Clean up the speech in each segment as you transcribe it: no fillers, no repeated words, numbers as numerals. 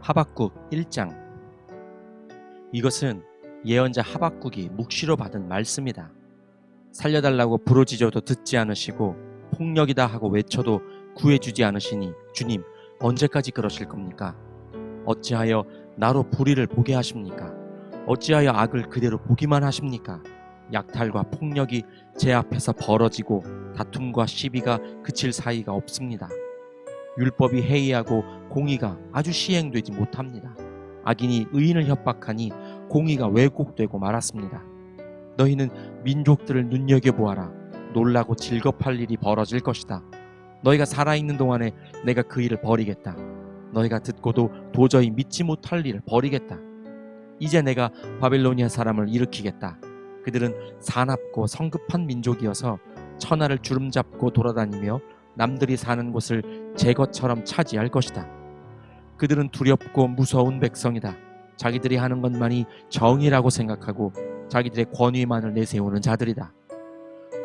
하박국 1장. 이것은 예언자 하박국이 묵시로 받은 말씀이다. 살려달라고 부르짖어도 듣지 않으시고 폭력이다 하고 외쳐도 구해주지 않으시니 주님 언제까지 그러실 겁니까? 어찌하여 나로 불의를 보게 하십니까? 어찌하여 악을 그대로 보기만 하십니까? 약탈과 폭력이 제 앞에서 벌어지고 다툼과 시비가 그칠 사이가 없습니다. 율법이 해이하고 공의가 아주 시행되지 못합니다. 악인이 의인을 협박하니 공의가 왜곡되고 말았습니다. 너희는 민족들을 눈여겨보아라. 놀라고 질겁할 일이 벌어질 것이다. 너희가 살아있는 동안에 내가 그 일을 버리겠다. 너희가 듣고도 도저히 믿지 못할 일을 버리겠다. 이제 내가 바벨로니아 사람을 일으키겠다. 그들은 사납고 성급한 민족이어서 천하를 주름잡고 돌아다니며 남들이 사는 곳을 제 것처럼 차지할 것이다. 그들은 두렵고 무서운 백성이다. 자기들이 하는 것만이 정의라고 생각하고 자기들의 권위만을 내세우는 자들이다.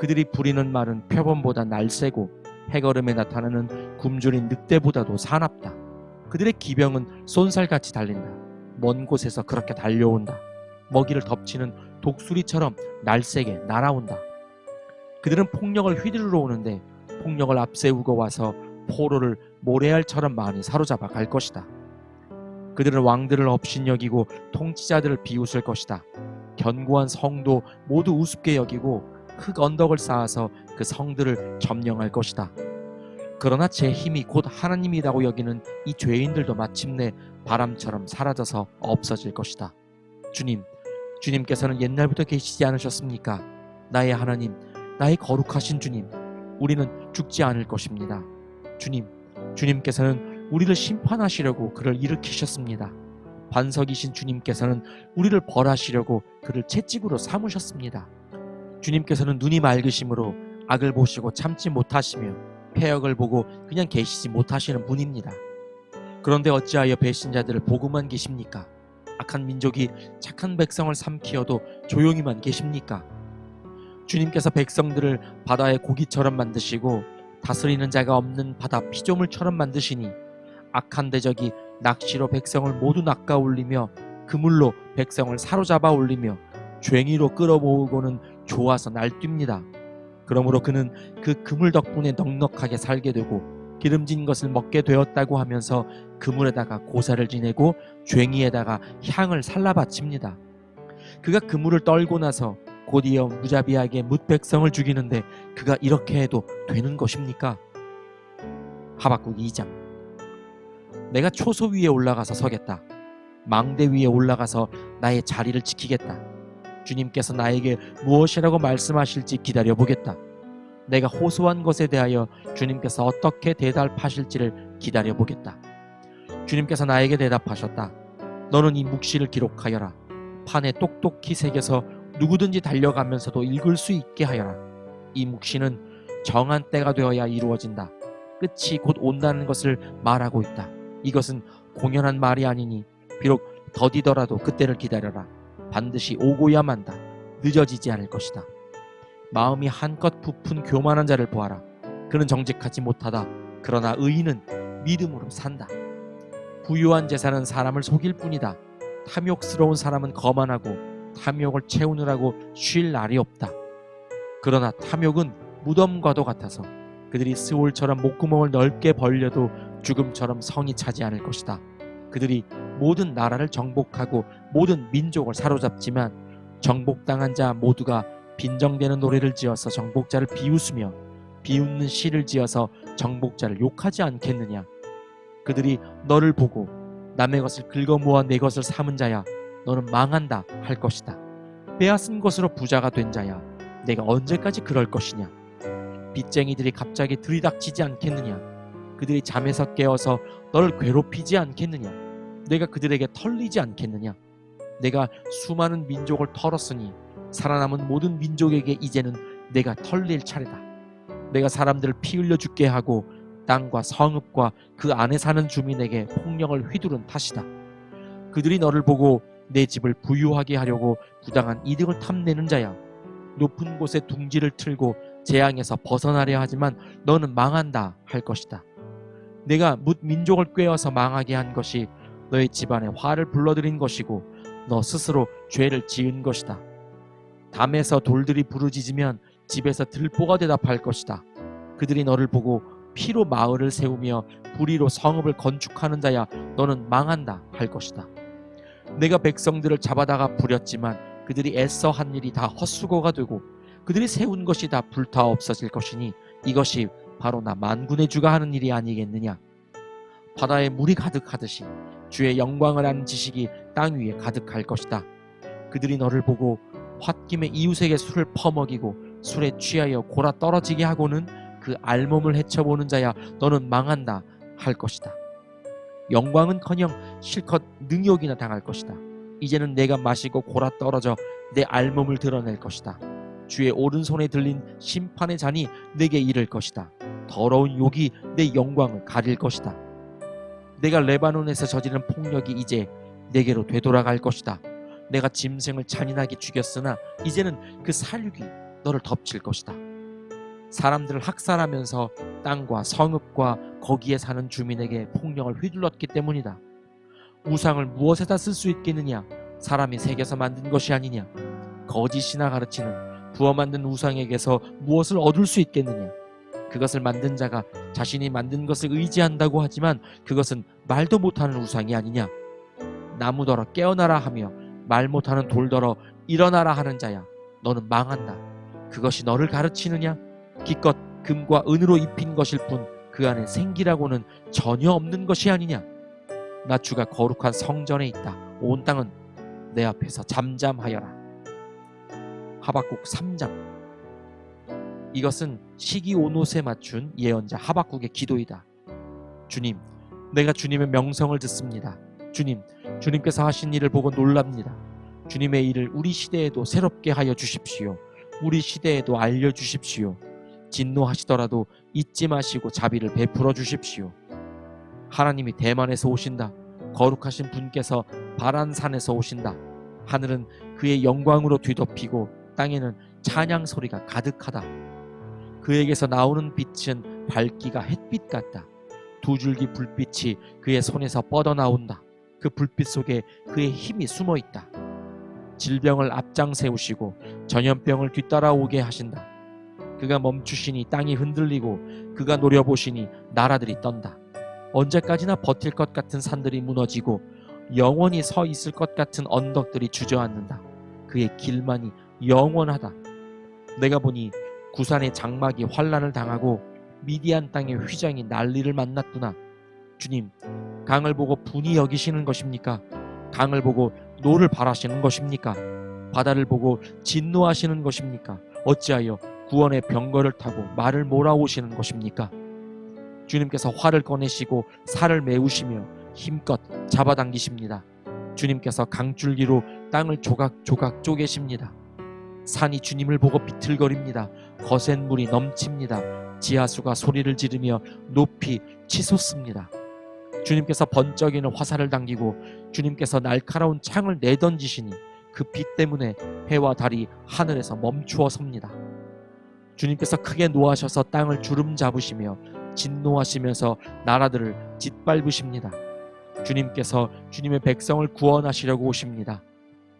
그들이 부리는 말은 표범보다 날쌔고 해걸음에 나타나는 굶주린 늑대보다도 사납다. 그들의 기병은 쏜살같이 달린다. 먼 곳에서 그렇게 달려온다. 먹이를 덮치는 독수리처럼 날쌔게 날아온다. 그들은 폭력을 휘두르러 오는데 폭력을 앞세우고 와서 포로를 모래알처럼 많이 사로잡아 갈 것이다. 그들은 왕들을 업신여기고 통치자들을 비웃을 것이다. 견고한 성도 모두 우습게 여기고 흙 언덕을 쌓아서 그 성들을 점령할 것이다. 그러나 제 힘이 곧 하나님이라고 여기는 이 죄인들도 마침내 바람처럼 사라져서 없어질 것이다. 주님께서는 옛날부터 계시지 않으셨습니까? 나의 하나님, 나의 거룩하신 주님, 우리는 죽지 않을 것입니다. 주님께서는 우리를 심판하시려고 그를 일으키셨습니다. 반석이신 주님께서는 우리를 벌하시려고 그를 채찍으로 삼으셨습니다. 주님께서는 눈이 맑으심으로 악을 보시고 참지 못하시며 패역을 보고 그냥 계시지 못하시는 분입니다. 그런데 어찌하여 배신자들을 보고만 계십니까? 악한 민족이 착한 백성을 삼키어도 조용히만 계십니까? 주님께서 백성들을 바다의 고기처럼 만드시고 다스리는 자가 없는 바다 피조물처럼 만드시니 악한 대적이 낚시로 백성을 모두 낚아올리며 그물로 백성을 사로잡아 올리며 괭이로 끌어모으고는 좋아서 날뜁니다. 그러므로 그는 그 그물 덕분에 넉넉하게 살게 되고 기름진 것을 먹게 되었다고 하면서 그물에다가 고사를 지내고 괭이에다가 향을 살라바칩니다. 그가 그물을 떨고 나서 곧이어 무자비하게 뭇백성을 죽이는데 그가 이렇게 해도 되는 것입니까? 하박국 2장. 내가 초소 위에 올라가서 서겠다. 망대 위에 올라가서 나의 자리를 지키겠다. 주님께서 나에게 무엇이라고 말씀하실지 기다려보겠다. 내가 호소한 것에 대하여 주님께서 어떻게 대답하실지를 기다려보겠다. 주님께서 나에게 대답하셨다. 너는 이 묵시를 기록하여라. 판에 똑똑히 새겨서 누구든지 달려가면서도 읽을 수 있게 하여라. 이 묵시는 정한 때가 되어야 이루어진다. 끝이 곧 온다는 것을 말하고 있다. 이것은 공연한 말이 아니니 비록 더디더라도 그때를 기다려라. 반드시 오고야 만다. 늦어지지 않을 것이다. 마음이 한껏 부푼 교만한 자를 보아라. 그는 정직하지 못하다. 그러나 의인은 믿음으로 산다. 부유한 재산은 사람을 속일 뿐이다. 탐욕스러운 사람은 거만하고 탐욕을 채우느라고 쉴 날이 없다. 그러나 탐욕은 무덤과도 같아서 그들이 스올처럼 목구멍을 넓게 벌려도 죽음처럼 성이 차지 않을 것이다. 그들이 모든 나라를 정복하고 모든 민족을 사로잡지만 정복당한 자 모두가 빈정대는 노래를 지어서 정복자를 비웃으며 비웃는 시를 지어서 정복자를 욕하지 않겠느냐. 그들이 너를 보고 남의 것을 긁어모아 내 것을 삼은 자야 너는 망한다 할 것이다. 빼앗은 것으로 부자가 된 자야 내가 언제까지 그럴 것이냐. 빚쟁이들이 갑자기 들이닥치지 않겠느냐. 그들이 잠에서 깨어서 너를 괴롭히지 않겠느냐. 내가 그들에게 털리지 않겠느냐. 내가 수많은 민족을 털었으니 살아남은 모든 민족에게 이제는 내가 털릴 차례다. 내가 사람들을 피 흘려 죽게 하고 땅과 성읍과 그 안에 사는 주민에게 폭력을 휘두른 탓이다. 그들이 너를 보고 내 집을 부유하게 하려고 부당한 이득을 탐내는 자야. 높은 곳에 둥지를 틀고 재앙에서 벗어나려 하지만 너는 망한다 할 것이다. 내가 뭇 민족을 꾀어서 망하게 한 것이 너의 집안에 화를 불러들인 것이고 너 스스로 죄를 지은 것이다. 담에서 돌들이 부르짖으면 집에서 들보가 대답할 것이다. 그들이 너를 보고 피로 마을을 세우며 불의로 성읍을 건축하는 자야 너는 망한다 할 것이다. 내가 백성들을 잡아다가 부렸지만 그들이 애써 한 일이 다 헛수고가 되고 그들이 세운 것이 다 불타 없어질 것이니 이것이 바로 나 만군의 주가 하는 일이 아니겠느냐. 바다에 물이 가득하듯이 주의 영광을 아는 지식이 땅 위에 가득할 것이다. 그들이 너를 보고 홧김에 이웃에게 술을 퍼먹이고 술에 취하여 골아 떨어지게 하고는 그 알몸을 헤쳐보는 자야 너는 망한다 할 것이다. 영광은커녕 실컷 능욕이나 당할 것이다. 이제는 내가 마시고 골아 떨어져 내 알몸을 드러낼 것이다. 주의 오른손에 들린 심판의 잔이 내게 이를 것이다. 더러운 욕이 내 영광을 가릴 것이다. 내가 레바논에서 저지른 폭력이 이제 내게로 되돌아갈 것이다. 내가 짐승을 잔인하게 죽였으나 이제는 그 살육이 너를 덮칠 것이다. 사람들을 학살하면서 땅과 성읍과 거기에 사는 주민에게 폭력을 휘둘렀기 때문이다. 우상을 무엇에다 쓸 수 있겠느냐? 사람이 새겨서 만든 것이 아니냐? 거짓이나 가르치는 부어 만든 우상에게서 무엇을 얻을 수 있겠느냐? 그것을 만든 자가 자신이 만든 것을 의지한다고 하지만 그것은 말도 못하는 우상이 아니냐? 나무더러 깨어나라 하며 말 못하는 돌더러 일어나라 하는 자야 너는 망한다. 그것이 너를 가르치느냐? 기껏 금과 은으로 입힌 것일 뿐 그 안에 생기라고는 전혀 없는 것이 아니냐? 나 주가 거룩한 성전에 있다. 온 땅은 내 앞에서 잠잠하여라. 하박국 3장. 이것은 시기 온옷에 맞춘 예언자 하박국의 기도이다. 주님, 내가 주님의 명성을 듣습니다. 주님, 주님께서 하신 일을 보고 놀랍니다. 주님의 일을 우리 시대에도 새롭게 하여 주십시오. 우리 시대에도 알려주십시오. 진노하시더라도 잊지 마시고 자비를 베풀어 주십시오. 하나님이 대만에서 오신다. 거룩하신 분께서 바란산에서 오신다. 하늘은 그의 영광으로 뒤덮이고 땅에는 찬양 소리가 가득하다. 그에게서 나오는 빛은 밝기가 햇빛 같다. 두 줄기 불빛이 그의 손에서 뻗어나온다. 그 불빛 속에 그의 힘이 숨어있다. 질병을 앞장 세우시고 전염병을 뒤따라오게 하신다. 그가 멈추시니 땅이 흔들리고 그가 노려보시니 나라들이 떤다. 언제까지나 버틸 것 같은 산들이 무너지고 영원히 서 있을 것 같은 언덕들이 주저앉는다. 그의 길만이 영원하다. 내가 보니 구산의 장막이 환난을 당하고 미디안 땅의 휘장이 난리를 만났구나. 주님, 강을 보고 분이 여기시는 것입니까? 강을 보고 노를 바라시는 것입니까? 바다를 보고 진노하시는 것입니까? 어찌하여 구원의 병거를 타고 말을 몰아오시는 것입니까? 주님께서 활을 꺼내시고 살을 메우시며 힘껏 잡아당기십니다. 주님께서 강줄기로 땅을 조각조각 쪼개십니다. 산이 주님을 보고 비틀거립니다. 거센 물이 넘칩니다. 지하수가 소리를 지르며 높이 치솟습니다. 주님께서 번쩍이는 화살을 당기고 주님께서 날카로운 창을 내던지시니 그 빛 때문에 해와 달이 하늘에서 멈추어 섭니다. 주님께서 크게 노하셔서 땅을 주름 잡으시며 진노하시면서 나라들을 짓밟으십니다. 주님께서 주님의 백성을 구원하시려고 오십니다.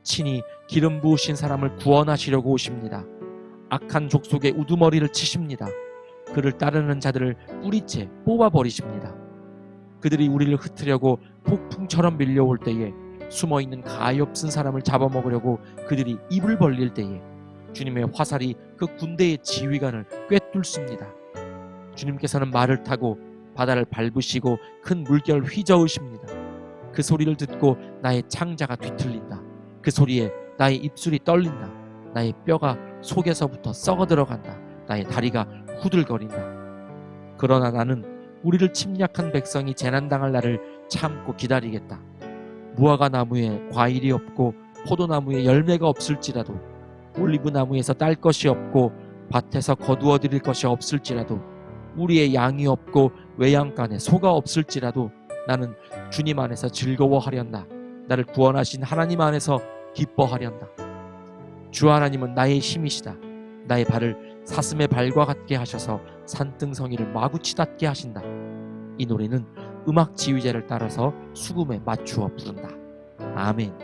친히 기름 부으신 사람을 구원하시려고 오십니다. 악한 족속의 우두머리를 치십니다. 그를 따르는 자들을 뿌리째 뽑아버리십니다. 그들이 우리를 흩으려고 폭풍처럼 밀려올 때에 숨어있는 가엾은 사람을 잡아먹으려고 그들이 입을 벌릴 때에 주님의 화살이 그 군대의 지휘관을 꿰뚫습니다. 주님께서는 말을 타고 바다를 밟으시고 큰 물결을 휘저으십니다. 그 소리를 듣고 나의 창자가 뒤틀린다. 그 소리에 나의 입술이 떨린다. 나의 뼈가 속에서부터 썩어 들어간다. 나의 다리가 후들거린다. 그러나 나는 우리를 침략한 백성이 재난당할 날을 참고 기다리겠다. 무화과 나무에 과일이 없고 포도나무에 열매가 없을지라도 올리브 나무에서 딸 것이 없고 밭에서 거두어 드릴 것이 없을지라도 우리의 양이 없고 외양간에 소가 없을지라도 나는 주님 안에서 즐거워하련다. 나를 구원하신 하나님 안에서 기뻐하련다. 주 하나님은 나의 힘이시다. 나의 발을 사슴의 발과 같게 하셔서 산등성이를 마구치닫게 하신다. 이 노래는 음악 지휘자를 따라서 수금에 맞추어 부른다. 아멘.